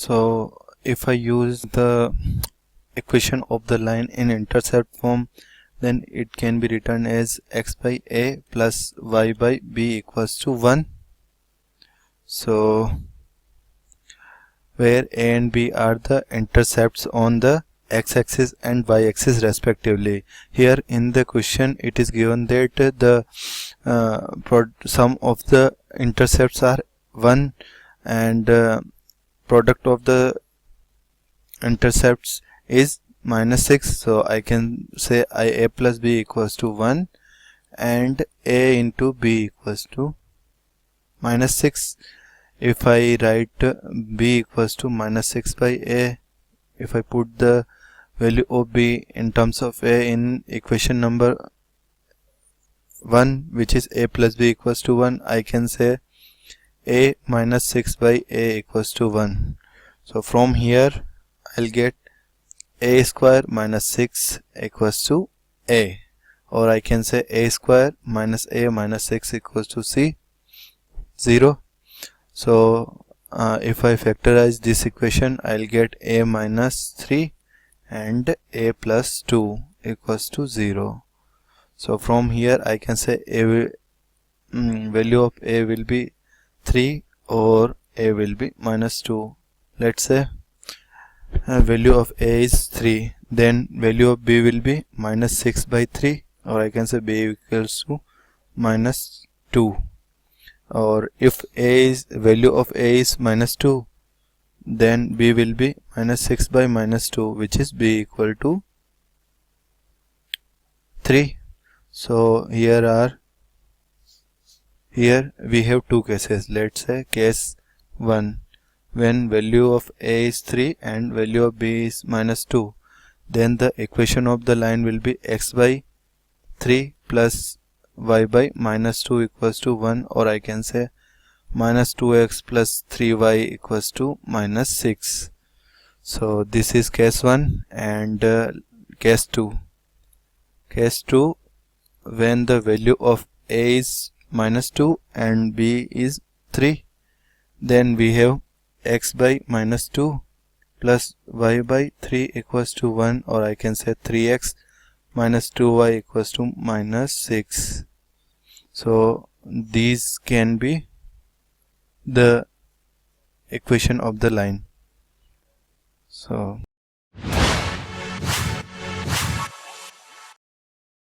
So if I use the equation of the line in intercept form, then it can be written as x by a plus y by b equals to 1. So where a and b are the intercepts on the x-axis and y-axis respectively. Here in the question it is given that the sum of the intercepts are 1 and product of the intercepts is -6. So I can say a plus b equals to 1 and a into b equals to -6. If I write b equals to -6 by a, if I put the value of b in terms of a in equation number 1, which is a plus b equals to 1, I can say a minus 6 by a equals to 1. So from here I'll get a square minus 6 equals to a, or I can say a square minus a minus 6 equals to c 0. So if I factorize this equation, I'll get a minus 3 and a plus 2 equals to 0. So from here I can say value of a will be 3 or a will be minus 2. Let's say value of a is 3, then value of b will be minus 6 by 3, or I can say b equals to minus 2. Or if value of a is minus 2, then b will be minus 6 by minus 2, which is b equal to 3. So here we have two cases. Let's say case 1, when value of a is 3 and value of b is minus 2, then the equation of the line will be x by 3 plus y by minus 2 equals to 1, or I can say minus 2x plus 3y equals to minus 6. So this is case 1 and case 2. Case 2, when the value of a is minus 2 and b is 3, then we have x by minus 2 plus y by 3 equals to 1, or I can say 3x minus 2y equals to minus 6. So these can be the equation of the line. So